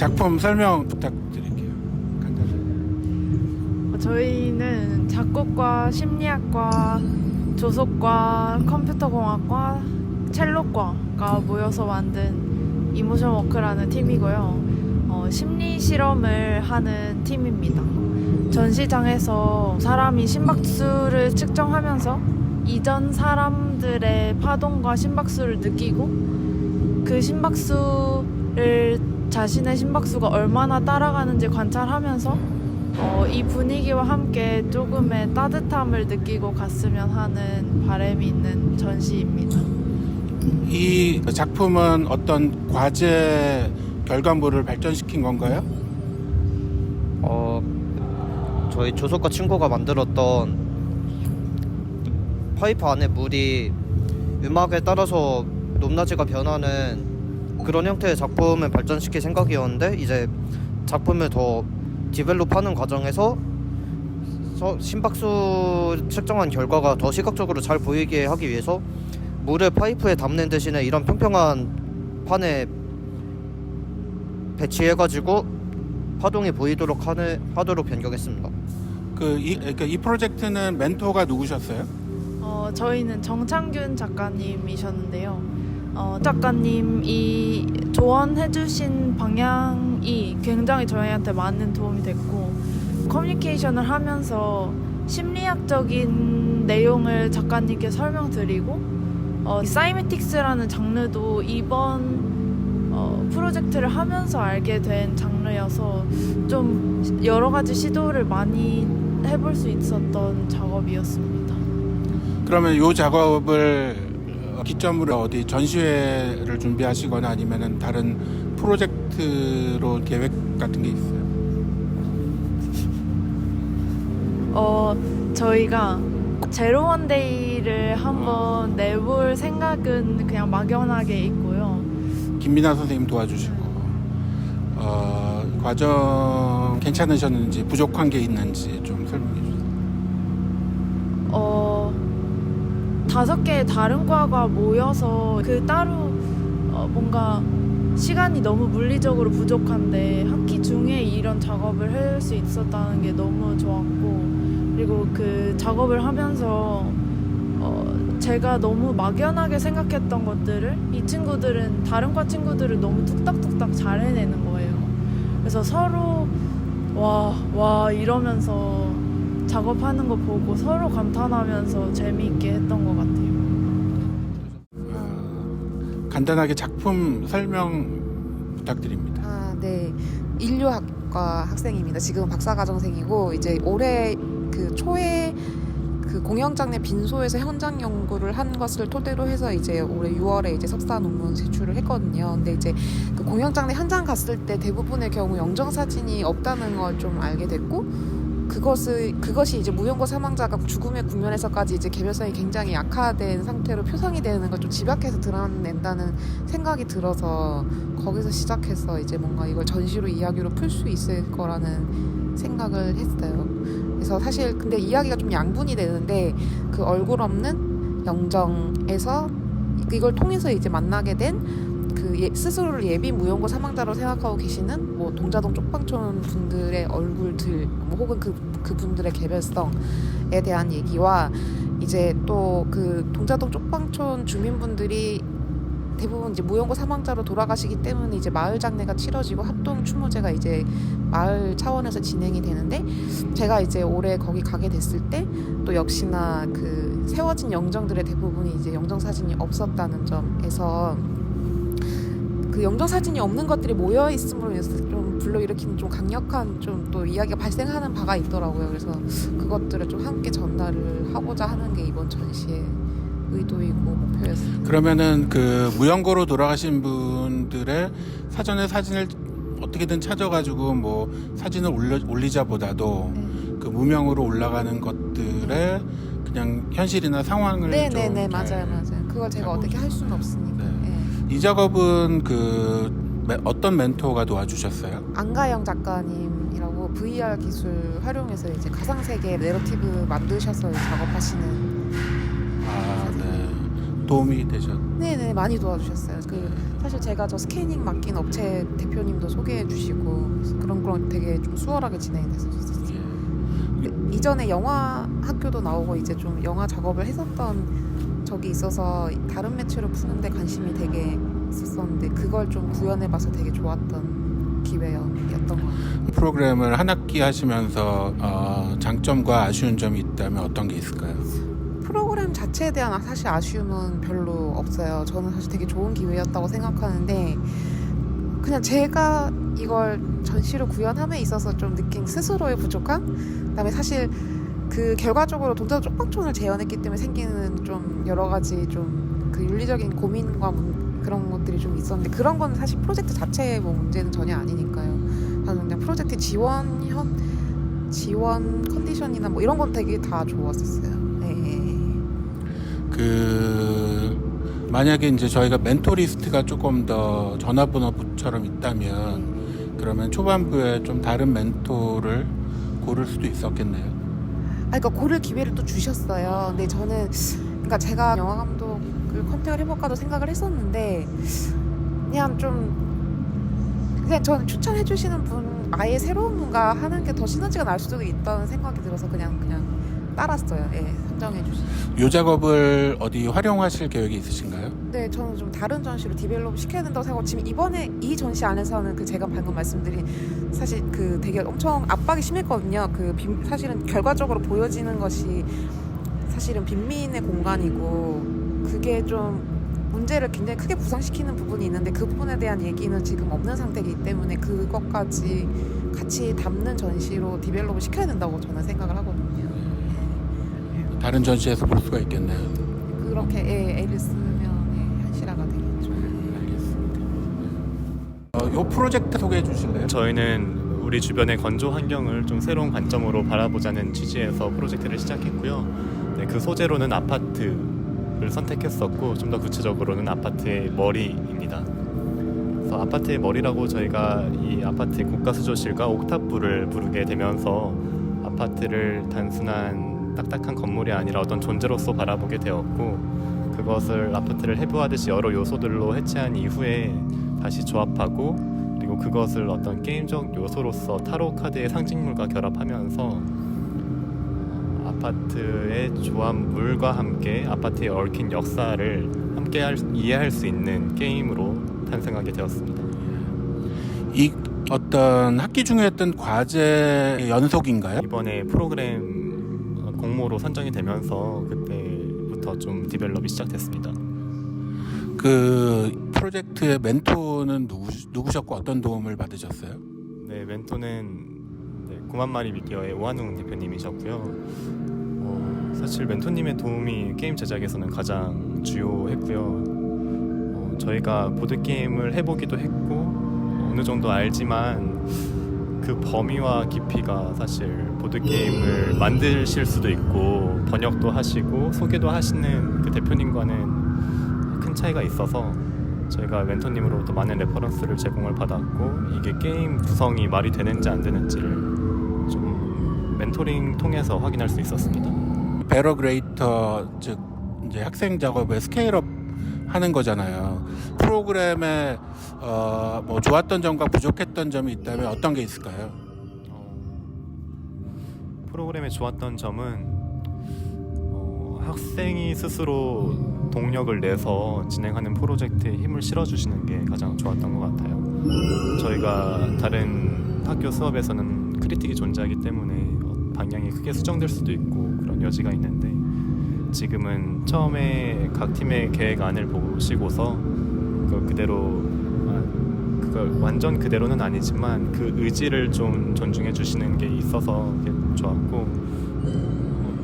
작품 설명 부탁드릴게요. 간단히. 저희는 작곡과 심리학과, 조속과, 컴퓨터공학과, 첼로과가 모여서 만든 이모션 워크라는 팀이고요. 심리 실험을 하는 팀입니다. 전시장에서 사람이 심박수를 측정하면서 이전 사람들의 파동과 심박수를 느끼고 그 심박수를 자신의 심박수가 얼마나 따라가는지 관찰하면서 이 분위기와 함께 조금의 따뜻함을 느끼고 갔으면 하는 바람이 있는 전시입니다. 이 작품은 어떤 과제 결과물을 발전시킨 건가요? 저희 조석과 친구가 만들었던 파이프 안에 물이 음악에 따라서 높낮이가 변하는 그런 형태의 작품을 발전시킬 생각이었는데, 이제 작품을 더 디벨롭하는 과정에서 심박수 측정한 결과가 더 시각적으로 잘 보이게 하기 위해서 물을 파이프에 담는 대신에 이런 평평한 판에 배치해가지고 파동이 보이도록 하도록 변경했습니다. 이 프로젝트는 멘토가 누구셨어요? 저희는 정창균 작가님이셨는데요. 작가님이 조언해주신 방향이 굉장히 저희한테 많은 도움이 됐고, 커뮤니케이션을 하면서 심리학적인 내용을 작가님께 설명드리고, 사이메틱스라는 장르도 이번 프로젝트를 하면서 알게 된 장르여서 좀 여러 가지 시도를 많이 해볼 수 있었던 작업이었습니다. 그러면 이 작업을 기점으로 어디 전시회를 준비하시거나 아니면 다른 프로젝트로 계획 같은 게 있어요? 저희가 제로원데이를 한번 내볼 생각은 그냥 막연하게 있고요. 김민아 선생님 도와주시고 과정 괜찮으셨는지 부족한 게 있는지 좀 설명해 주세요. 5개의 다른 과가 모여서 따로 뭔가 시간이 너무 물리적으로 부족한데 학기 중에 이런 작업을 할 수 있었다는 게 너무 좋았고, 그리고 그 작업을 하면서 제가 너무 막연하게 생각했던 것들을 이 친구들은, 다른 과 친구들은 너무 뚝딱뚝딱 잘 해내는 거예요. 그래서 서로 와 이러면서 작업하는 거 보고 서로 감탄하면서 재미있게 했던 것 같아요. 간단하게 작품 설명 부탁드립니다. 네. 인류학과 학생입니다. 지금은 박사과정생이고, 이제 올해 그 초에 그 공영장내 빈소에서 현장 연구를 한 것을 토대로 해서 이제 올해 6월에 이제 석사 논문 제출을 했거든요. 근데 이제 그 공영장내 현장 갔을 때 대부분의 경우 영정 사진이 없다는 걸 좀 알게 됐고, 그것이 이제 무연고 사망자가 죽음의 국면에서까지 이제 개별성이 굉장히 약화된 상태로 표상이 되는 걸 좀 집약해서 드러낸다는 생각이 들어서 거기서 시작해서 이제 뭔가 이걸 전시로 이야기로 풀 수 있을 거라는 생각을 했어요. 그래서 사실 근데 이야기가 좀 양분이 되는데, 그 얼굴 없는 영정에서 이걸 통해서 이제 만나게 된 그 스스로를 예비 무연고 사망자로 생각하고 계시는 뭐 동자동 쪽방촌 분들의 얼굴들, 뭐 혹은 그 분들의 개별성에 대한 얘기와, 이제 또 그 동자동 쪽방촌 주민분들이 대부분 이제 무연고 사망자로 돌아가시기 때문에 이제 마을 장례가 치러지고 합동 추모제가 이제 마을 차원에서 진행이 되는데, 제가 이제 올해 거기 가게 됐을 때 또 역시나 그 세워진 영정들의 대부분이 이제 영정 사진이 없었다는 점에서 그 영정 사진이 없는 것들이 모여 있음으로 인해서 좀 불러일으키는 좀 강력한 좀 또 이야기가 발생하는 바가 있더라고요. 그래서 그것들을 좀 함께 전달을 하고자 하는 게 이번 전시의 의도이고 목표였습니다. 그러면은 그 무연고로 돌아가신 분들의 사전에 사진을 어떻게든 찾아가지고 뭐 사진을 올리자보다도 그 무명으로 올라가는 것들의 그냥 현실이나 상황을 네네네, 맞아요. 그걸 제가 어떻게 할 수는 없으니까. 이 작업은 어떤 멘토가 도와주셨어요? 안가영 작가님이라고 VR 기술 활용해서 이제 가상세계 내러티브 만드셔서 작업하시는. 네. 도움이 되셨. 네네 많이 도와주셨어요. 사실 제가 저 스캐닝 맡긴 업체 대표님도 소개해 주시고 그래서 그런 되게 좀 수월하게 진행이 됐었어요. 이전에 영화 학교도 나오고 이제 좀 영화 작업을 했었던 적이 있어서 다른 매체로 푸는데 관심이 되게 있었었는데 그걸 좀 구현해봐서 되게 좋았던 기회였던 것 같아요. 프로그램을 한 학기 하시면서 장점과 아쉬운 점이 있다면 어떤 게 있을까요? 프로그램 자체에 대한 사실 아쉬움은 별로 없어요. 저는 사실 되게 좋은 기회였다고 생각하는데 그냥 제가 이걸 전시로 구현함에 있어서 좀 느낀 스스로의 부족함? 그다음에 사실 그 결과적으로 동작 쪽방촌을 재현했기 때문에 생기는 좀 여러 가지 좀 그 윤리적인 고민과 그런 것들이 좀 있었는데 그런 건 사실 프로젝트 자체의 뭐 문제는 전혀 아니니까요. 저는 그냥 프로젝트 지원 컨디션이나 뭐 이런 건 되게 다 좋았었어요. 만약에 이제 저희가 멘토리스트가 조금 더 전화번호처럼 있다면 그러면 초반부에 좀 다른 멘토를 고를 수도 있었겠네요. 그러니까 고를 기회를 또 주셨어요. 근데 저는 그러니까 제가 영화 감독을 컨택을 해볼까도 생각을 했었는데 그냥 저는 추천해 주시는 분 아예 새로운 분과 하는 게 더 시너지가 날 수도 있다는 생각이 들어서 그냥 따랐어요. 선정해 주신. 이 작업을 어디 활용하실 계획이 있으신가요? 네, 저는 좀 다른 전시로 디벨롭 시켜야 된다고 생각하고 지금 이번에 이 전시 안에서는 제가 방금 말씀드린 사실 되게 엄청 압박이 심했거든요. 사실은 결과적으로 보여지는 것이 사실은 빈민의 공간이고 그게 좀 문제를 굉장히 크게 부상시키는 부분이 있는데 그 부분에 대한 얘기는 지금 없는 상태이기 때문에 그것까지 같이 담는 전시로 디벨롭을 시켜야 된다고 저는 생각을 하거든요. 다른 전시에서 볼 수가 있겠네요. 그렇게 애를 쓰면 현실화가 되겠죠. 알겠습니다. 이 프로젝트 소개해 주실래요? 저희는 우리 주변의 건조 환경을 좀 새로운 관점으로 바라보자는 취지에서 프로젝트를 시작했고요. 네, 그 소재로는 아파트를 선택했었고 좀 더 구체적으로는 아파트의 머리입니다. 그래서 아파트의 머리라고 저희가 이 아파트의 국가수조실과 옥탑부를 부르게 되면서 아파트를 단순한 딱딱한 건물이 아니라 어떤 존재로서 바라보게 되었고 그것을 아파트를 해부하듯이 여러 요소들로 해체한 이후에 다시 조합하고 그리고 그것을 어떤 게임적 요소로서 타로 카드의 상징물과 결합하면서 아파트의 조합물과 함께 아파트에 얽힌 역사를 함께 이해할 수 있는 게임으로 탄생하게 되었습니다. 이 어떤 학기 중에 했던 과제 연속인가요? 이번에 프로그램 공모로 선정이 되면서 그때부터 좀 디벨롭이 시작됐습니다. 그 프로젝트의 멘토는 누구셨고 어떤 도움을 받으셨어요? 네, 멘토는 9만마리 미디어의 오한웅 대표님이셨고요. 사실 멘토님의 도움이 게임 제작에서는 가장 주요했고요. 저희가 보드게임을 해보기도 했고 어느 정도 알지만 그 범위와 깊이가 사실 보드게임을 만드실 수도 있고 번역도 하시고 소개도 하시는 그 대표님과는 큰 차이가 있어서 저희가 멘토님으로부터 많은 레퍼런스를 제공을 받았고 이게 게임 구성이 말이 되는지 안 되는지를 좀 멘토링 통해서 확인할 수 있었습니다. 베러 그레이터 즉 이제 학생 작업에 스케일업 하는 거잖아요. 프로그램에 뭐 좋았던 점과 부족했던 점이 있다면 어떤 게 있을까요? 프로그램의 좋았던 점은 학생이 스스로 동력을 내서 진행하는 프로젝트에 힘을 실어주시는 게 가장 좋았던 것 같아요. 저희가 다른 학교 수업에서는 크리틱이 존재하기 때문에 방향이 크게 수정될 수도 있고 그런 여지가 있는데 지금은 처음에 각 팀의 계획안을 보시고서 그걸 그대로 그걸 완전 그대로는 아니지만 그 의지를 좀 존중해 주시는 게 있어서 좋았고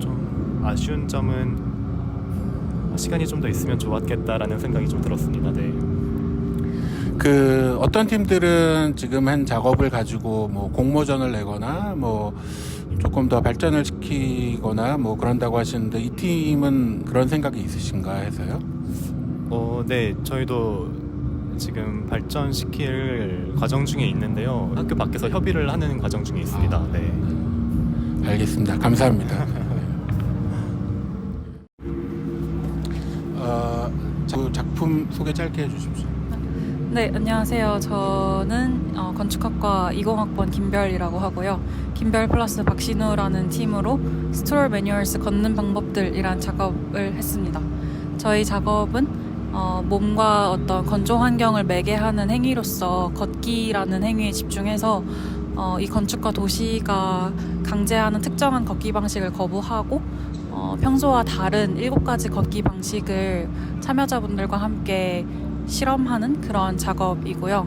좀 아쉬운 점은 시간이 좀 더 있으면 좋았겠다라는 생각이 좀 들었습니다. 네. 그 어떤 팀들은 지금 한 작업을 가지고 뭐 공모전을 내거나 뭐 조금 더 발전을 시키거나 뭐 그런다고 하시는데 이 팀은 그런 생각이 있으신가 해서요? 네, 저희도 지금 발전시킬 과정 중에 있는데요. 학교 밖에서 협의를 하는 과정 중에 있습니다. 네. 알겠습니다. 감사합니다. 좀 소개 짧게 해주십시오. 네, 안녕하세요. 저는 건축학과 20학번 김별이라고 하고요. 김별 플러스 박신우라는 팀으로 스토어 매뉴얼스 걷는 방법들이란 작업을 했습니다. 저희 작업은 몸과 어떤 건조 환경을 매개하는 행위로서 걷기라는 행위에 집중해서 이 건축과 도시가 강제하는 특정한 걷기 방식을 거부하고 평소와 다른 7가지 걷기 방식을 참여자분들과 함께 실험하는 그런 작업이고요.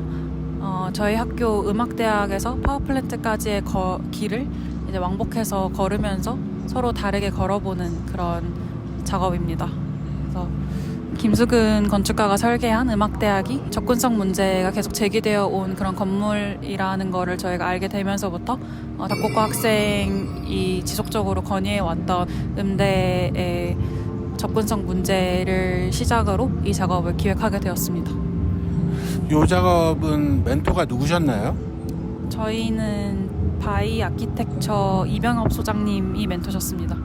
저희 학교 음악대학에서 파워플랜트까지의 길을 이제 왕복해서 걸으면서 서로 다르게 걸어보는 그런 작업입니다. 그래서 김수근 건축가가 설계한 음악대학이 접근성 문제가 계속 제기되어 온 그런 건물이라는 거를 저희가 알게 되면서부터 닥국과 학생이 지속적으로 건의해왔던 음대의 접근성 문제를 시작으로 이 작업을 기획하게 되었습니다. 이 작업은 멘토가 누구셨나요? 저희는 바이 아키텍처 이병업 소장님이 멘토셨습니다.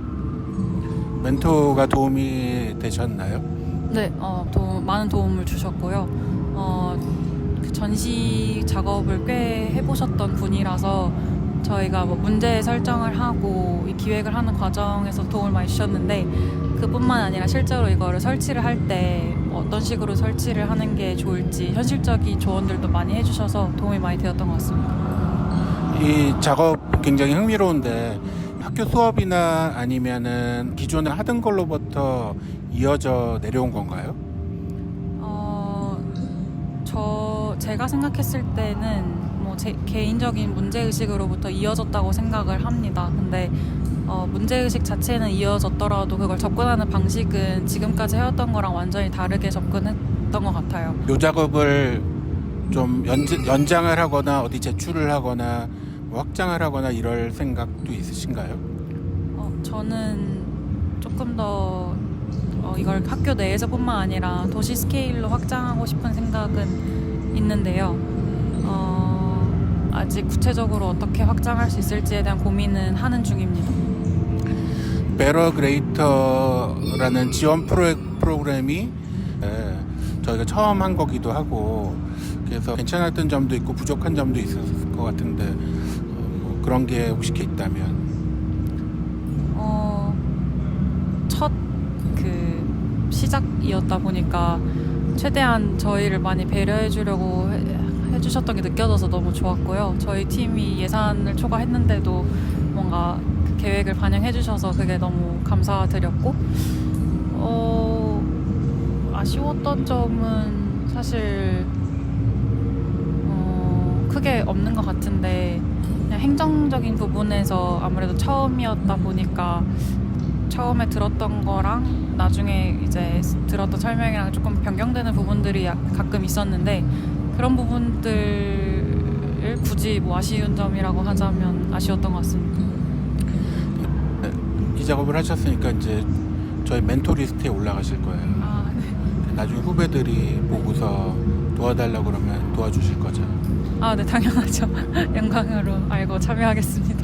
멘토가 도움이 되셨나요? 네, 많은 도움을 주셨고요. 그 전시 작업을 꽤 해보셨던 분이라서 저희가 뭐 문제 설정을 하고 이 기획을 하는 과정에서 도움을 많이 주셨는데 그뿐만 아니라 실제로 이거를 설치를 할 때 어떤 식으로 설치를 하는 게 좋을지 현실적인 조언들도 많이 해주셔서 도움이 많이 되었던 것 같습니다. 이 작업 굉장히 흥미로운데 학교 수업이나 아니면은 기존에 하던 걸로부터 이어져 내려온 건가요? 제가 생각했을 때는 뭐 제 개인적인 문제의식으로부터 이어졌다고 생각을 합니다. 근데 문제의식 자체는 이어졌더라도 그걸 접근하는 방식은 지금까지 해왔던 거랑 완전히 다르게 접근했던 것 같아요. 이 작업을 좀 연장을 하거나 어디 제출을 하거나 뭐 확장을 하거나 이럴 생각도 있으신가요? 저는 조금 더 이걸 학교 내에서뿐만 아니라 도시 스케일로 확장하고 싶은 생각은 있는데요. 아직 구체적으로 어떻게 확장할 수 있을지에 대한 고민은 하는 중입니다. 베러 그레이터라는 지원 프로그램이 저희가 처음 한 거기도 하고 그래서 괜찮았던 점도 있고 부족한 점도 있었을 것 같은데 뭐 그런 게 혹시 있다면 첫 그 시작이었다 보니까 최대한 저희를 많이 배려해 주려고 해주셨던 게 느껴져서 너무 좋았고요. 저희 팀이 예산을 초과했는데도 뭔가 그 계획을 반영해 주셔서 그게 너무 감사드렸고 아쉬웠던 점은 사실 크게 없는 것 같은데 그냥 행정적인 부분에서 아무래도 처음이었다 보니까 처음에 들었던 거랑 나중에 이제 들었던 설명이랑 조금 변경되는 부분들이 가끔 있었는데 그런 부분들을 굳이 뭐 아쉬운 점이라고 하자면 아쉬웠던 것 같습니다. 네, 이 작업을 하셨으니까 이제 저희 멘토 리스트에 올라가실 거예요. 네. 나중에 후배들이 보고서 도와달라고 그러면 도와주실 거죠? 네, 당연하죠. 영광으로 알고 참여하겠습니다.